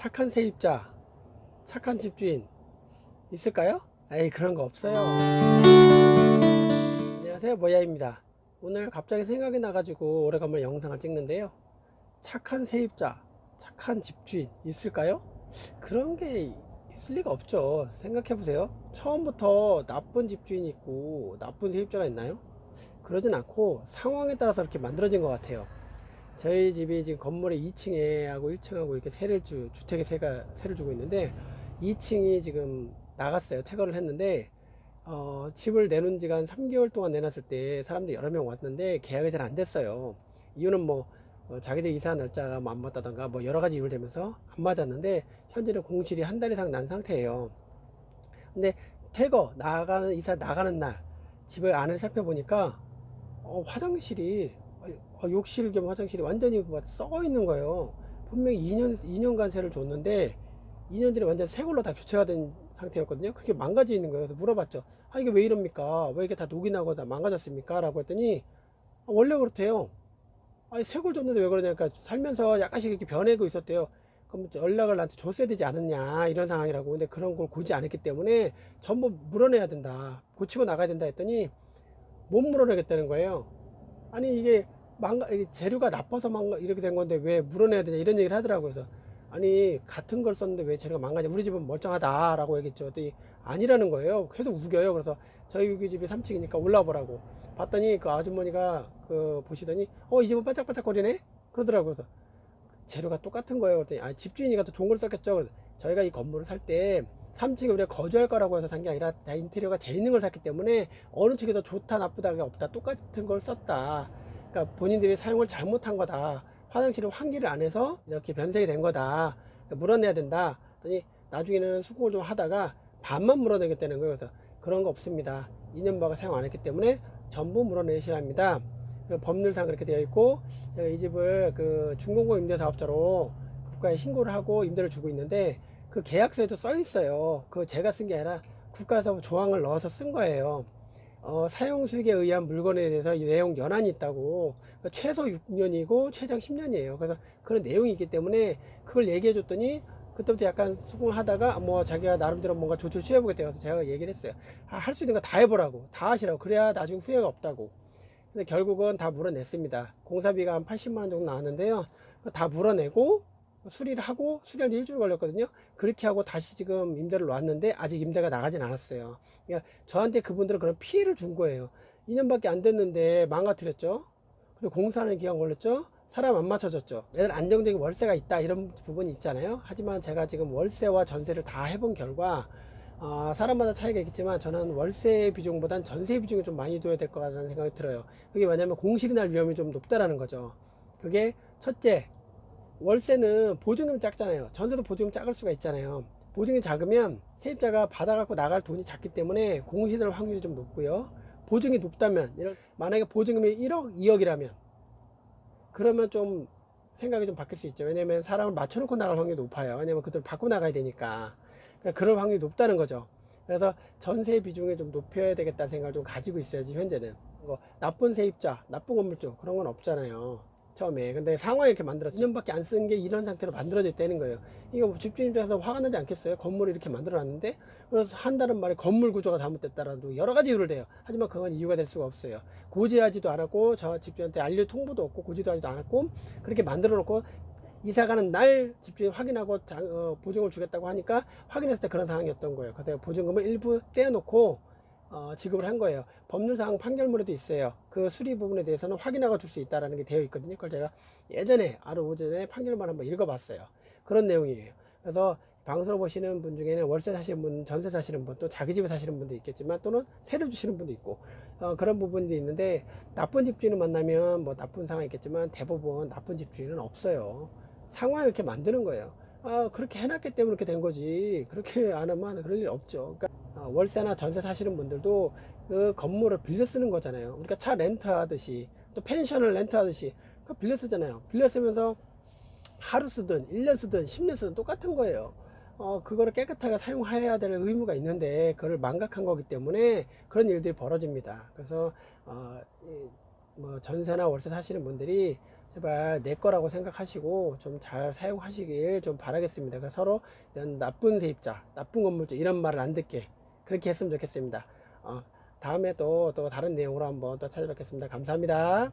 착한 세입자, 착한 집주인 있을까요? 에이, 그런 거 없어요. 안녕하세요, 모야입니다. 오늘 갑자기 생각이 나가지고 오래간만에 영상을 찍는데요. 착한 세입자, 착한 집주인 있을까요? 그런 게 있을 리가 없죠. 생각해 보세요. 처음부터 나쁜 집주인이 있고 나쁜 세입자가 있나요? 그러진 않고 상황에 따라서 이렇게 만들어진 것 같아요. 저희 집이 지금 건물에 2층에 하고 1층하고 이렇게 주택에 세를 주고 있는데, 2층이 지금 나갔어요. 퇴거를 했는데, 집을 내놓은 지가 한 3개월 동안 내놨을 때 사람들이 여러 명 왔는데 계약이 잘 안 됐어요. 이유는 뭐, 자기들 이사 날짜가 뭐안 맞다던가 뭐 여러 가지 이유를 대면서 안 맞았는데, 현재는 공실이 한 달 이상 난 상태예요. 근데 이사 나가는 날 집을 안을 살펴보니까 화장실이 욕실 겸 화장실이 완전히 썩어 있는 거예요. 분명히 2년간 세를 줬는데 2년 전에 완전 새 걸로 다 교체가 된 상태였거든요. 그게 망가져 있는 거예요. 그래서 물어봤죠. 아, 이게 왜 이럽니까? 왜 이게 다 녹이 나고 다 망가졌습니까? 라고 했더니 원래 그렇대요. 아니, 새 걸 줬는데 왜 그러냐니까, 살면서 약간씩 이렇게 변해고 있었대요. 그럼 연락을 나한테 줬어야 되지 않았냐, 이런 상황이라고. 근데 그런 걸 고지 않았기 때문에 전부 물어내야 된다, 고치고 나가야 된다 했더니 못 물어내겠다는 거예요. 아니, 이게 재료가 나빠서 이렇게 된 건데 왜 물어내야 되냐, 이런 얘기를 하더라고요. 그래서 아니, 같은 걸 썼는데 왜 재료가 망가냐, 우리 집은 멀쩡하다라고 얘기했죠. 그랬더니 아니라는 거예요. 계속 우겨요. 그래서 저희 여기 집이 3층이니까 올라와 보라고 봤더니 그 아주머니가 보시더니 이 집은 반짝반짝거리네 그러더라고요. 그래서 재료가 똑같은 거예요. 그랬더니 집주인이가 더 좋은 걸 썼겠죠. 그래서 저희가 이 건물을 살 때 3층에 우리가 거주할 거라고 해서 산 게 아니라 다 인테리어가 돼 있는 걸 샀기 때문에 어느 쪽이 더 좋다 나쁘다가 없다, 똑같은 걸 썼다. 그러니까 본인들이 사용을 잘못한 거다. 화장실을 환기를 안 해서 이렇게 변색이 된 거다. 그러니까 물어내야 된다. 그랬더니 나중에는 수긍을 좀 하다가 반만 물어내겠다는 거예요. 그래서 그런 거 없습니다. 2년 바가 사용 안 했기 때문에 전부 물어내셔야 합니다. 법률상 그렇게 되어 있고, 제가 이 집을 중공공 임대사업자로 국가에 신고를 하고 임대를 주고 있는데, 그 계약서에도 써 있어요. 제가 쓴 게 아니라 국가에서 조항을 넣어서 쓴 거예요. 사용 수익에 의한 물건에 대해서 이 내용 연한이 있다고. 그러니까 최소 6년이고 최장 10년이에요. 그래서 그런 내용이 있기 때문에 그걸 얘기해 줬더니 그때부터 약간 수긍을 하다가 뭐 자기가 나름대로 뭔가 조치를 취해보겠다고 해서 제가 얘기를 했어요. 할 수 있는 거 다 해보라고, 다 하시라고, 그래야 나중에 후회가 없다고. 근데 결국은 다 물어냈습니다. 공사비가 한 80만 원 정도 나왔는데요. 다 물어내고 수리를 하고, 수리하는데 일주일 걸렸거든요. 그렇게 하고 다시 지금 임대를 놨는데 아직 임대가 나가진 않았어요. 그러니까 저한테 그분들은 그런 피해를 준 거예요. 2년밖에 안 됐는데 망가뜨렸죠. 그리고 공사하는 기간 걸렸죠. 사람 안 맞춰졌죠. 얘들 안정적인 월세가 있다, 이런 부분이 있잖아요. 하지만 제가 지금 월세와 전세를 다 해본 결과, 사람마다 차이가 있겠지만 저는 월세 비중보단 전세 비중을 좀 많이 둬야 될 것 같다는 생각이 들어요. 그게 왜냐면 공실이 날 위험이 좀 높다라는 거죠. 그게 첫째, 월세는 보증금이 작잖아요. 전세도 보증금 작을 수가 있잖아요. 보증금이 작으면 세입자가 받아갖고 나갈 돈이 작기 때문에 공실이 날 확률이 좀 높고요. 보증이 높다면, 만약에 보증금이 1억, 2억이라면 그러면 좀 생각이 좀 바뀔 수 있죠. 왜냐면 사람을 맞춰놓고 나갈 확률이 높아요. 왜냐면 그들 받고 나가야 되니까. 그러니까 그럴 확률이 높다는 거죠. 그래서 전세 비중을 좀 높여야 되겠다는 생각을 좀 가지고 있어야지. 현재는 나쁜 세입자, 나쁜 건물주, 그런 건 없잖아요, 처음에. 근데 상황이 이렇게 만들었죠. 2년밖에 안 쓴 게 이런 상태로 만들어져 있다는 거예요. 이거 집주인 입장에서 화가 나지 않겠어요? 건물을 이렇게 만들어 놨는데. 그래서 한다는 말에 건물 구조가 잘못됐다라는 여러 가지 이유를 대요. 하지만 그건 이유가 될 수가 없어요. 고지하지도 않았고, 저 집주인한테 알릴 통보도 없고, 고지도 하지도 않았고, 그렇게 만들어 놓고 이사 가는 날 집주인 확인하고 보증을 주겠다고 하니까 확인했을 때 그런 상황이었던 거예요. 그래서 보증금을 일부 떼어놓고 지급을 한 거예요. 법률상 판결문에도 있어요. 그 수리 부분에 대해서는 확인하고 줄 수 있다는 게 되어 있거든요. 그걸 제가 예전에 오전에 판결문 한번 읽어봤어요. 그런 내용이에요. 그래서 방송을 보시는 분 중에는 월세 사시는 분, 전세 사시는 분, 또 자기 집에 사시는 분도 있겠지만, 또는 세를 주시는 분도 있고, 그런 부분이 있는데, 나쁜 집주인을 만나면 뭐 나쁜 상황이 있겠지만 대부분 나쁜 집주인은 없어요. 상황을 이렇게 만드는 거예요. 그렇게 해놨기 때문에 그렇게 된 거지, 그렇게 안 하면 그럴 일 없죠. 그러니까 월세나 전세 사시는 분들도 그 건물을 빌려 쓰는 거잖아요. 우리가 차 렌트 하듯이, 또 펜션을 렌트 하듯이 빌려 쓰잖아요. 빌려 쓰면서 하루 쓰든 1년 쓰든 10년 쓰든 똑같은 거예요. 그거를 깨끗하게 사용해야 될 의무가 있는데 그걸 망각한 거기 때문에 그런 일들이 벌어집니다. 그래서 뭐 전세나 월세 사시는 분들이 제발 내 거라고 생각하시고 좀 잘 사용하시길 좀 바라겠습니다. 그래서 서로 이런 나쁜 세입자, 나쁜 건물주 이런 말을 안 듣게 그렇게 했으면 좋겠습니다. 다음에 또 다른 내용으로 한번 또 찾아뵙겠습니다. 감사합니다.